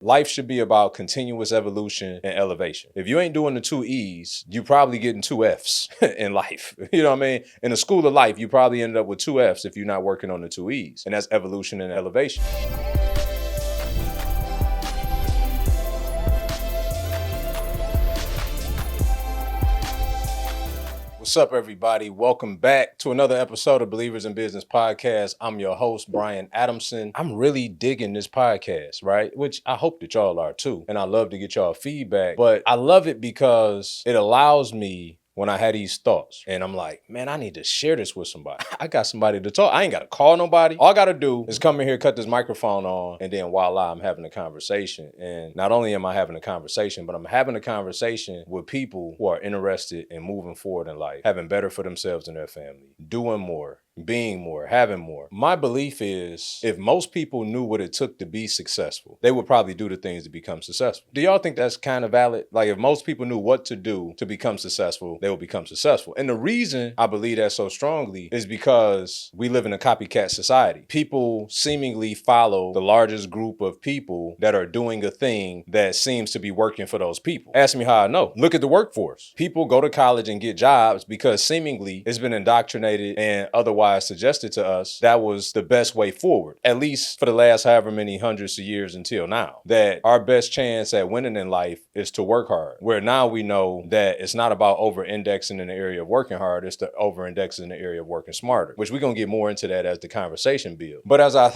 Life should be about continuous evolution and elevation. If you ain't doing the two E's, you probably getting two F's in life. You know what I mean? In the school of life, you probably ended up with two F's if you're not working on the two E's, and that's evolution and elevation. What's up, everybody? Welcome back to another episode of Believers in Business Podcast. I'm your host, Brian Adamson. I'm really digging this podcast, right? Which I hope that y'all are too. And I love to get y'all feedback. But I love it because it allows me, when I had these thoughts, and I'm like, man, I need to share this with somebody. I got somebody to talk. I ain't got to call nobody. All I got to do is come in here, cut this microphone on, and then voila, I'm having a conversation. And not only am I having a conversation, but I'm having a conversation with people who are interested in moving forward in life, having better for themselves and their family, doing more, being more, having more. My belief is if most people knew what it took to be successful, they would probably do the things to become successful. Do y'all think that's kind of valid? Like if most people knew what to do to become successful, they would become successful. And the reason I believe that so strongly is because we live in a copycat society. People seemingly follow the largest group of people that are doing a thing that seems to be working for those people. Ask me how I know. Look at the workforce. People go to college and get jobs because seemingly it's been indoctrinated and otherwise suggested to us that was the best way forward, at least for the last however many hundreds of years until now, that our best chance at winning in life is to work hard, where now we know that it's not about over-indexing in the area of working hard, it's to over-index in the area of working smarter, which we're going to get more into that as the conversation builds. But as I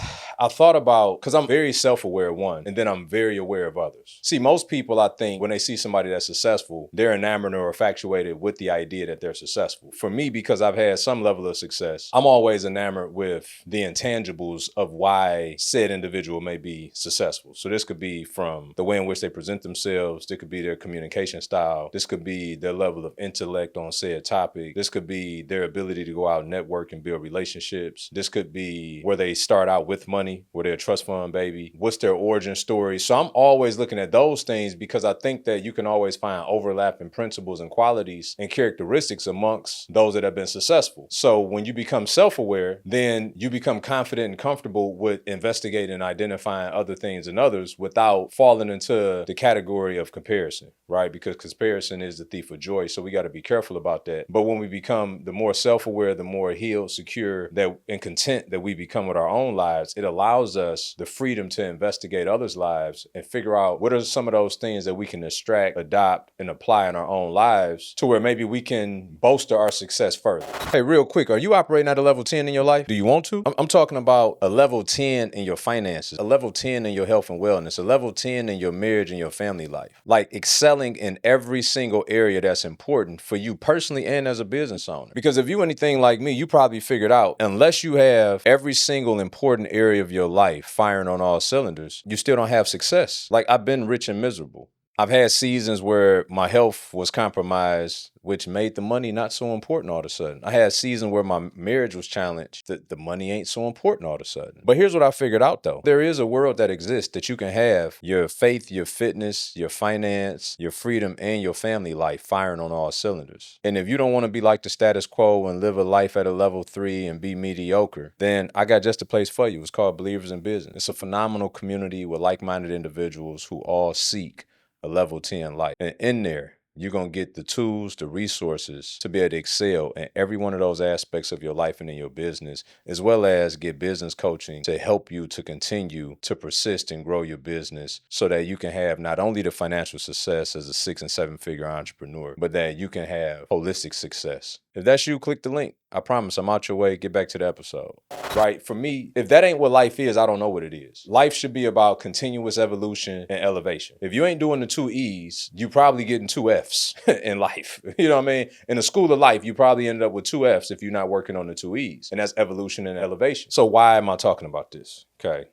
thought about, because I'm very self-aware, one, and then I'm very aware of others. See, most people, I think, when they see somebody that's successful, they're enamored or infatuated with the idea that they're successful. For me, because I've had some level of success, I'm always enamored with the intangibles of why said individual may be successful. So this could be from the way in which they present themselves. This could be their communication style. This could be their level of intellect on said topic. This could be their ability to go out and network and build relationships. This could be where they start out with money, where they're a trust fund baby. What's their origin story? So I'm always looking at those things because I think that you can always find overlapping principles and qualities and characteristics amongst those that have been successful. So when you become self-aware, then you become confident and comfortable with investigating and identifying other things and others without falling into the category of comparison, right? Because comparison is the thief of joy. So we got to be careful about that. But when we become the more self-aware, the more healed, secure, that and content that we become with our own lives, it allows us the freedom to investigate others' lives and figure out what are some of those things that we can extract, adopt, and apply in our own lives to where maybe we can bolster our success further. Hey, real quick, are you operating at a level 10 in your life? Do you want to? I'm talking about a level 10 in your finances, a level 10 in your health and wellness, a level 10 in your marriage and your family life. Like excelling in every single area that's important for you personally and as a business owner. Because if you anything like me, you probably figured out, unless you have every single important area of your life firing on all cylinders, you still don't have success. Like I've been rich and miserable. I've had seasons where my health was compromised, which made the money not so important all of a sudden. I had seasons where my marriage was challenged, the money ain't so important all of a sudden. But here's what I figured out though. There is a world that exists that you can have your faith, your fitness, your finance, your freedom, and your family life firing on all cylinders. And if you don't want to be like the status quo and live a life at a level 3 and be mediocre, then I got just a place for you. It's called Believers in Business. It's a phenomenal community with like-minded individuals who all seek a level 10 life. And in there, you're going to get the tools, the resources to be able to excel in every one of those aspects of your life and in your business, as well as get business coaching to help you to continue to persist and grow your business so that you can have not only the financial success as a 6 and 7 figure entrepreneur, but that you can have holistic success. If that's you, click the link. I promise I'm out your way. Get back to the episode. Right? For me, if that ain't what life is, I don't know what it is. Life should be about continuous evolution and elevation. If you ain't doing the two E's, you probably getting two F's in life. You know what I mean? In the school of life, you probably ended up with two F's if you're not working on the two E's. And that's evolution and elevation. So why am I talking about this? Okay.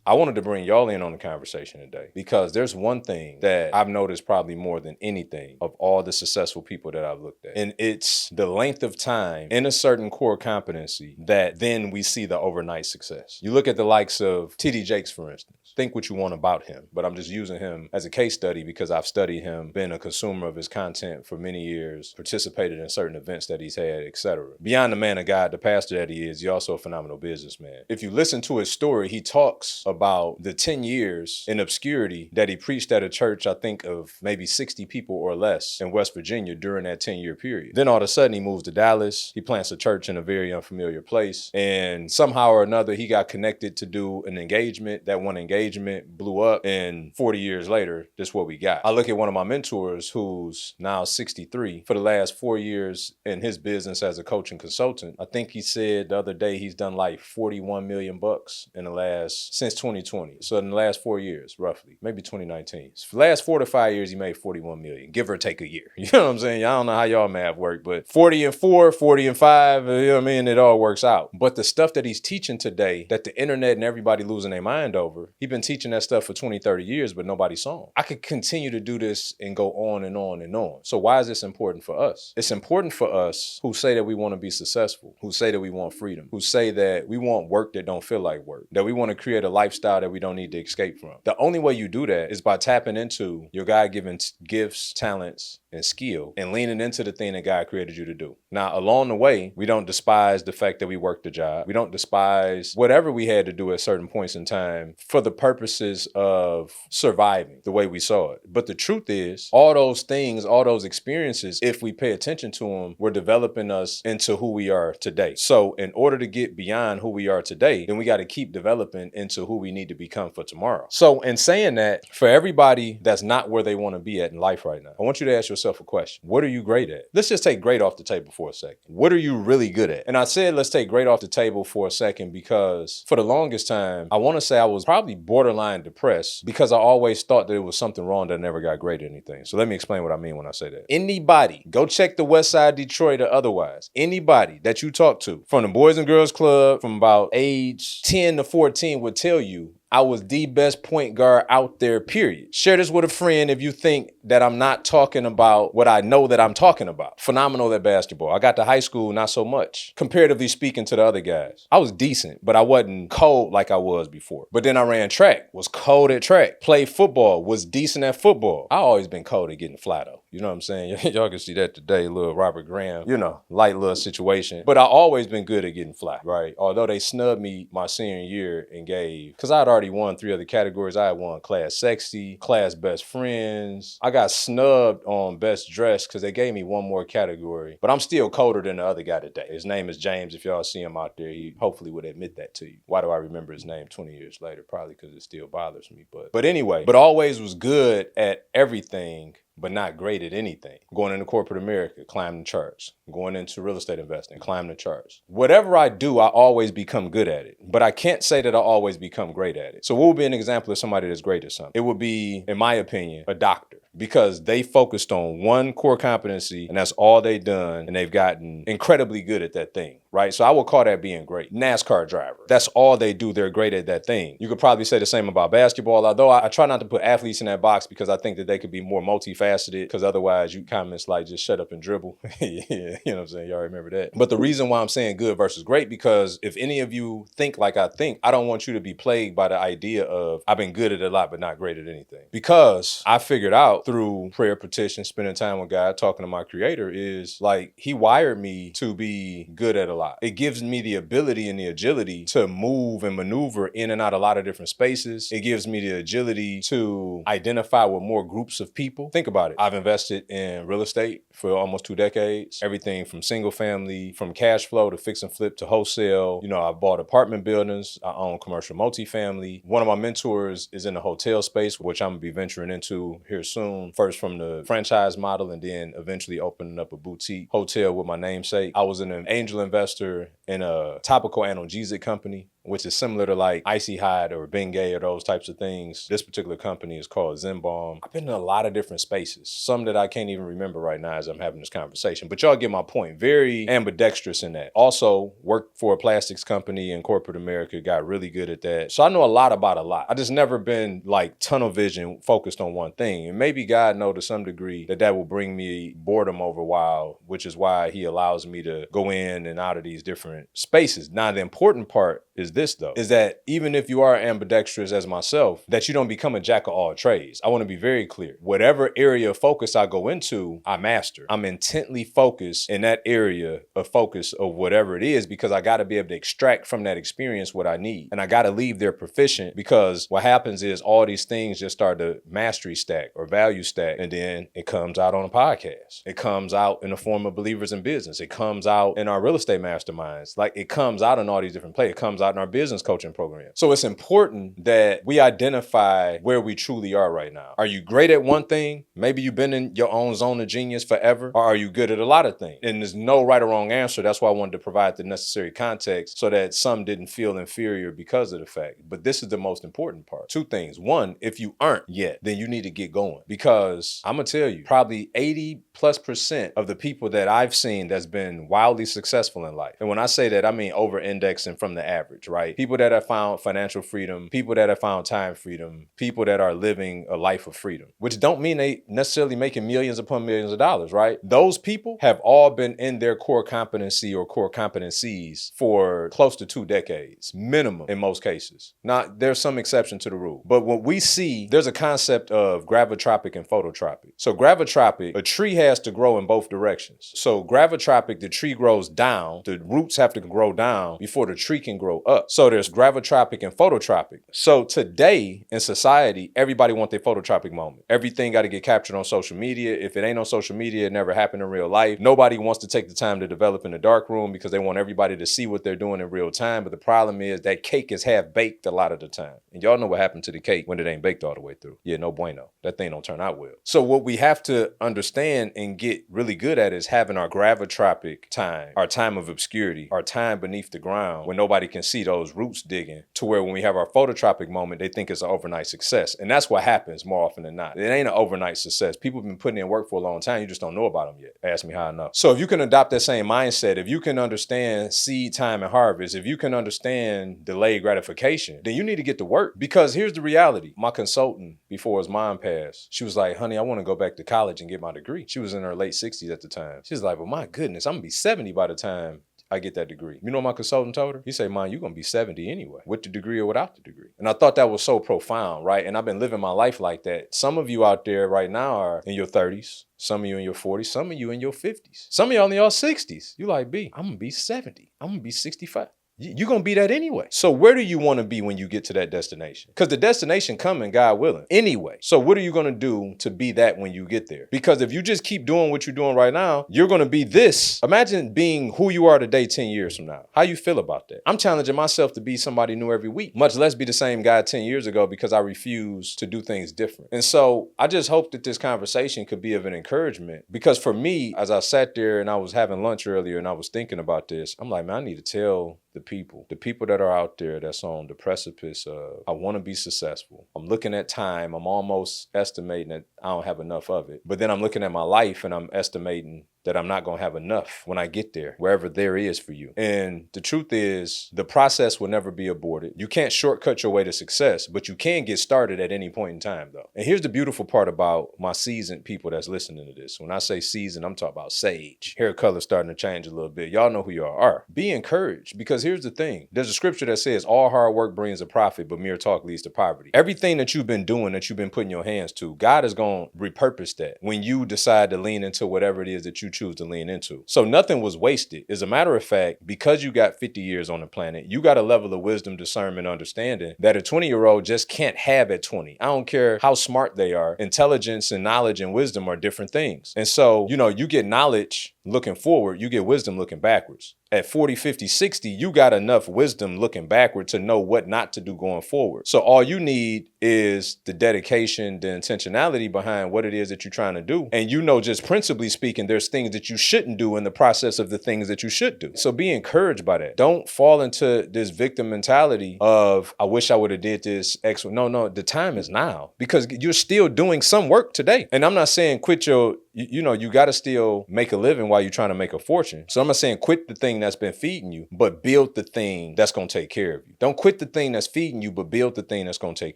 I wanted to bring y'all in on the conversation today because there's one thing that I've noticed probably more than anything of all the successful people that I've looked at. And it's the length of time in a certain core competency that then we see the overnight success. You look at the likes of TD Jakes, for instance. Think what you want about him, but I'm just using him as a case study because I've studied him, been a consumer of his content for many years, participated in certain events that he's had, etc. Beyond the man of God, the pastor that he is, he's also a phenomenal businessman. If you listen to his story, he talks about about the 10 years in obscurity that he preached at a church, I think of maybe 60 people or less in West Virginia during that 10-year period. Then all of a sudden he moves to Dallas. He plants a church in a very unfamiliar place. And somehow or another, he got connected to do an engagement. That one engagement blew up. And 40 years later, this is what we got. I look at one of my mentors who's now 63. For the last 4 years in his business as a coach and consultant, I think he said the other day he's done like 41 million bucks since 2020. So in the last 4 years, roughly, maybe 2019. So for the last 4 to 5 years, he made 41 million, give or take a year. You know what I'm saying? I don't know how y'all math work, but 40 and 4, 40 and 5, you know what I mean? It all works out. But the stuff that he's teaching today, that the internet and everybody losing their mind over, he's been teaching that stuff for 20, 30 years, but nobody saw him. I could continue to do this and go on and on and on. So why is this important for us? It's important for us who say that we want to be successful, who say that we want freedom, who say that we want work that don't feel like work, that we want to create a lifestyle that we don't need to escape from. The only way you do that is by tapping into your God-given gifts, talents, and skill and leaning into the thing that God created you to do. Now, along the way, we don't despise the fact that we worked the job. We don't despise whatever we had to do at certain points in time for the purposes of surviving the way we saw it. But the truth is, all those things, all those experiences, if we pay attention to them, were developing us into who we are today. So in order to get beyond who we are today, then we got to keep developing into who we need to become for tomorrow. So in saying that, for everybody that's not where they want to be at in life right now, I want you to ask yourself a question. What are you great at? Let's just take great off the table for a second. What are you really good at? And I said let's take great off the table for a second because for the longest time, I want to say I was probably borderline depressed because I always thought that it was something wrong that I never got great at anything. So let me explain what I mean when I say that. Anybody, go check the West Side Detroit or otherwise, anybody that you talk to from the Boys and Girls Club from about age 10 to 14 would tell you I was the best point guard out there, period. Share this with a friend if you think that I'm not talking about what I know that I'm talking about. Phenomenal at basketball. I got to high school, not so much. Comparatively speaking to the other guys, I was decent, but I wasn't cold like I was before. But then I ran track, was cold at track. Played football, was decent at football. I always been cold at getting fly though. You know what I'm saying? Y'all can see that today, little Robert Graham, light little situation. But I always been good at getting fly, right? Although they snubbed me my senior year and because I'd already won 3 other categories. I had won class sexy, class best friends. I got snubbed on best dress because they gave me one more category. But I'm still colder than the other guy today. His name is James. If y'all see him out there, he hopefully would admit that to you. Why do I remember his name 20 years later? Probably because it still bothers me. But anyway, always was good at everything, but not great at anything. Going into corporate America, climbing the charts. Going into real estate investing, climbing the charts. Whatever I do, I always become good at it. But I can't say that I always become great at it. So what would be an example of somebody that's great at something? It would be, in my opinion, a doctor. Because they focused on one core competency and that's all they've done and they've gotten incredibly good at that thing, right? So I would call that being great. NASCAR driver, that's all they do. They're great at that thing. You could probably say the same about basketball, although I try not to put athletes in that box because I think that they could be more multifaceted because otherwise you comments like just shut up and dribble. Yeah, you know what I'm saying? Y'all remember that. But the reason why I'm saying good versus great, because if any of you think like I think, I don't want you to be plagued by the idea of I've been good at a lot but not great at anything. Because I figured out through prayer, petition, spending time with God, talking to my creator is like he wired me to be good at a lot. It gives me the ability and the agility to move and maneuver in and out a lot of different spaces. It gives me the agility to identify with more groups of people. Think about it. I've invested in real estate for almost 2 decades. Everything from single family, from cash flow to fix and flip to wholesale. I bought apartment buildings. I own commercial multifamily. One of my mentors is in the hotel space, which I'm gonna be venturing into here soon. First from the franchise model and then eventually opening up a boutique hotel with my namesake. I was an angel investor in a topical analgesic company, which is similar to like Icy Hot or Bengay or those types of things. This particular company is called Zenbalm. I've been in a lot of different spaces, some that I can't even remember right now as I'm having this conversation, but y'all get my point. Very ambidextrous in that. Also worked for a plastics company in corporate America, got really good at that. So I know a lot about a lot. I just never been like tunnel vision focused on one thing. And maybe God know to some degree that will bring me boredom over a while, which is why he allows me to go in and out of these different spaces. Now, the important part is this though, is that even if you are ambidextrous as myself, that you don't become a jack of all trades. I want to be very clear. Whatever area of focus I go into, I master. I'm intently focused in that area of focus of whatever it is, because I got to be able to extract from that experience what I need. And I got to leave there proficient, because what happens is all these things just start to mastery stack or value stack. And then it comes out on a podcast. It comes out in the form of Believers in Business. It comes out in our real estate masterminds. Like, it comes out in all these different places. It comes out in our business coaching program. So it's important that we identify where we truly are right now. Are you great at one thing? Maybe you've been in your own zone of genius forever. Or are you good at a lot of things? And there's no right or wrong answer. That's why I wanted to provide the necessary context so that some didn't feel inferior because of the fact. But this is the most important part. Two things. One, if you aren't yet, then you need to get going, because I'm gonna tell you, probably 80+% of the people that I've seen that's been wildly successful in life. And when I say that, I mean over-indexing from the average, right? People that have found financial freedom, people that have found time freedom, people that are living a life of freedom, which don't mean they necessarily making millions upon millions of dollars, right? Those people have all been in their core competency or core competencies for close to 2 decades, minimum in most cases. Now, there's some exception to the rule. But what we see, there's a concept of gravitropic and phototropic. So gravitropic, a tree has to grow in both directions. So gravitropic, the tree grows down, the roots have to grow down before the tree can grow up. So there's gravitropic and phototropic. So today in society, everybody wants their phototropic moment. Everything got to get captured on social media. If it ain't on social media, it never happened in real life. Nobody wants to take the time to develop in the dark room because they want everybody to see what they're doing in real time. But the problem is that cake is half baked a lot of the time. And y'all know what happened to the cake when it ain't baked all the way through. Yeah, no bueno. That thing don't turn out well. So what we have to understand and get really good at is having our gravitropic time, our time of obscurity, our time beneath the ground when nobody can see those roots digging, to where when we have our phototropic moment, they think it's an overnight success. And that's what happens more often than not. It ain't an overnight success. People have been putting in work for a long time. You just don't know about them yet. Ask me how I know. So if you can adopt that same mindset, if you can understand seed time and harvest, if you can understand delayed gratification, then you need to get to work. Because here's the reality. My consultant, before his mom passed, she was like, honey, I want to go back to college and get my degree. She was in her late 60s at the time. She's like, well, my goodness, I'm going to be 70 by the time I get that degree. You know what my consultant told her? He said, man, you're going to be 70 anyway, with the degree or without the degree. And I thought that was so profound, right? And I've been living my life like that. Some of you out there right now are in your 30s. Some of you in your 40s. Some of you in your 50s. Some of y'all in your 60s. You like, B, I'm going to be 70. I'm going to be 65. You're going to be that anyway. So where do you want to be when you get to that destination? Because the destination coming, God willing, anyway. So what are you going to do to be that when you get there? Because if you just keep doing what you're doing right now, you're going to be this. Imagine being who you are today 10 years from now. How you feel about that? I'm challenging myself to be somebody new every week, much less be the same guy 10 years ago, because I refuse to do things different. And so I just hope that this conversation could be of an encouragement, because for me, as I sat there and I was having lunch earlier and I was thinking about this, I'm like, man, I need to tell the people that are out there that's on the precipice of, I want to be successful. I'm looking at time. I'm almost estimating that I don't have enough of it. But then I'm looking at my life and I'm estimating that I'm not going to have enough when I get there, wherever there is for you. And the truth is, the process will never be aborted. You can't shortcut your way to success, but you can get started at any point in time, though. And here's the beautiful part about my seasoned people that's listening to this. When I say seasoned, I'm talking about sage. Hair color starting to change a little bit. Y'all know who y'all are. Be encouraged, because here's the thing. There's a scripture that says, all hard work brings a profit, but mere talk leads to poverty. Everything that you've been doing, that you've been putting your hands to, God is going to repurpose that when you decide to lean into whatever it is that you choose to lean into. So nothing was wasted. As a matter of fact, because you got 50 years on the planet, you got a level of wisdom, discernment, understanding that a 20-year-old just can't have at 20. I don't care how smart they are. Intelligence and knowledge and wisdom are different things. And so, you get knowledge looking forward, you get wisdom looking backwards. At 40, 50, 60, you got enough wisdom looking backward to know what not to do going forward. So all you need is the dedication, the intentionality behind what it is that you're trying to do. And just principally speaking, there's things that you shouldn't do in the process of the things that you should do. So be encouraged by that. Don't fall into this victim mentality of, I wish I would have did this. No, the time is now, because you're still doing some work today. And I'm not saying quit your you got to still make a living while you're trying to make a fortune. So I'm not saying quit the thing that's been feeding you, but build the thing that's going to take care of you. Don't quit the thing that's feeding you, but build the thing that's going to take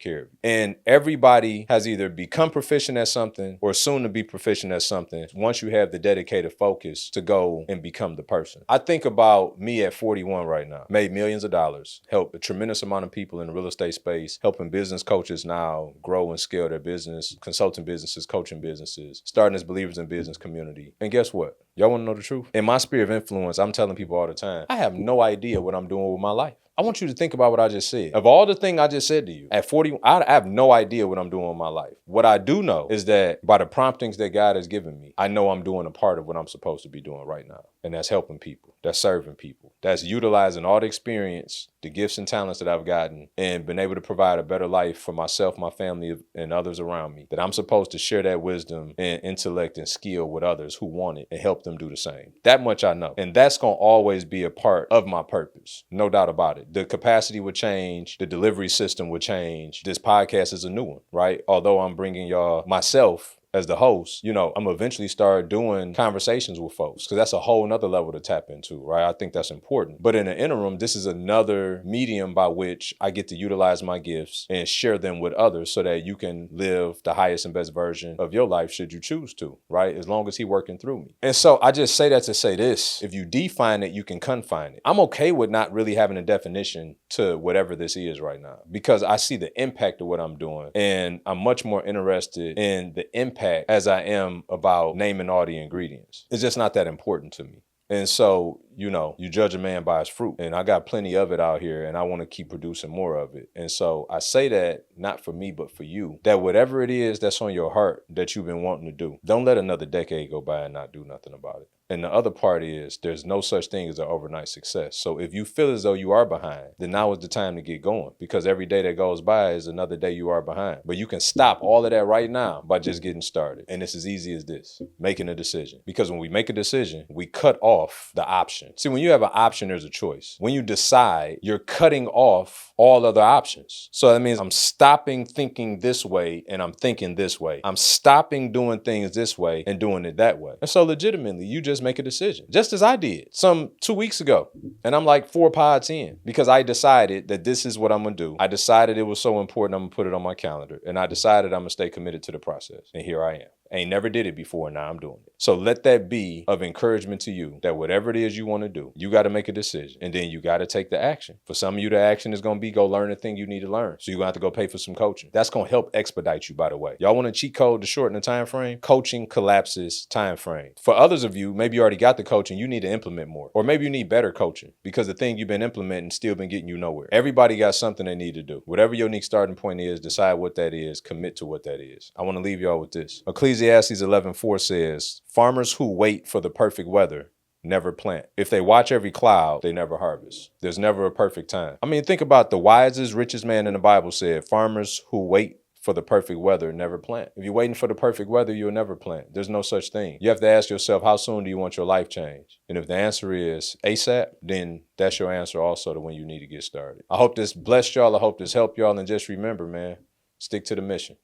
care of you. And everybody has either become proficient at something or soon to be proficient at something once you have the dedicated focus to go and become the person. I think about me at 41 right now, made millions of dollars, helped a tremendous amount of people in the real estate space, helping business coaches now grow and scale their business, consulting businesses, coaching businesses, starting as believers in business community. And guess what? Y'all want to know the truth? In my sphere of influence, I'm telling people all the time, I have no idea what I'm doing with my life. I want you to think about what I just said. Of all the things I just said to you, at 40, I have no idea what I'm doing with my life. What I do know is that by the promptings that God has given me, I know I'm doing a part of what I'm supposed to be doing right now. And that's helping people. That's serving people. That's utilizing all the experience, the gifts and talents that I've gotten, and been able to provide a better life for myself, my family, and others around me. That I'm supposed to share that wisdom and intellect and skill with others who want it and help them do the same. That much I know. And that's going to always be a part of my purpose. No doubt about it. The capacity would change. The delivery system would change. This podcast is a new one, right? Although I'm bringing y'all myself as the host, I'm gonna eventually start doing conversations with folks because that's a whole nother level to tap into, right? I think that's important. But in the interim, this is another medium by which I get to utilize my gifts and share them with others so that you can live the highest and best version of your life should you choose to, right? As long as He's working through me. And so I just say that to say this, if you define it, you can confine it. I'm okay with not really having a definition to whatever this is right now because I see the impact of what I'm doing and I'm much more interested in the impact as I am about naming all the ingredients. It's just not that important to me. And so, you judge a man by his fruit. And I got plenty of it out here and I want to keep producing more of it. And so I say that not for me, but for you, that whatever it is that's on your heart that you've been wanting to do, don't let another decade go by and not do nothing about it. And the other part is there's no such thing as an overnight success. So if you feel as though you are behind, then now is the time to get going because every day that goes by is another day you are behind. But you can stop all of that right now by just getting started. And it's as easy as this, making a decision. Because when we make a decision, we cut off the option. See, when you have an option, there's a choice. When you decide, you're cutting off all other options. So that means I'm stopping thinking this way and I'm thinking this way. I'm stopping doing things this way and doing it that way. And so legitimately, you just make a decision, just as I did some 2 weeks ago. And I'm like 4 pods in because I decided that this is what I'm going to do. I decided it was so important, I'm going to put it on my calendar. And I decided I'm going to stay committed to the process. And here I am. I ain't never did it before, now I'm doing it. So let that be of encouragement to you that whatever it is you want to do, you got to make a decision and then you got to take the action. For some of you, the action is going to be go learn the thing you need to learn. So you're going to have to go pay for some coaching. That's going to help expedite you, by the way. Y'all want a cheat code to shorten the time frame? Coaching collapses time frame. For others of you, maybe you already got the coaching, you need to implement more. Or maybe you need better coaching because the thing you've been implementing still been getting you nowhere. Everybody got something they need to do. Whatever your unique starting point is, decide what that is, commit to what that is. I want to leave y'all with this. Ecclesiastes 11:4 says, farmers who wait for the perfect weather never plant. If they watch every cloud, they never harvest. There's never a perfect time. I mean, think about the wisest, richest man in the Bible said, farmers who wait for the perfect weather never plant. If you're waiting for the perfect weather, you'll never plant. There's no such thing. You have to ask yourself, how soon do you want your life changed? And if the answer is ASAP, then that's your answer also to when you need to get started. I hope this blessed y'all. I hope this helped y'all. And just remember, man, stick to the mission.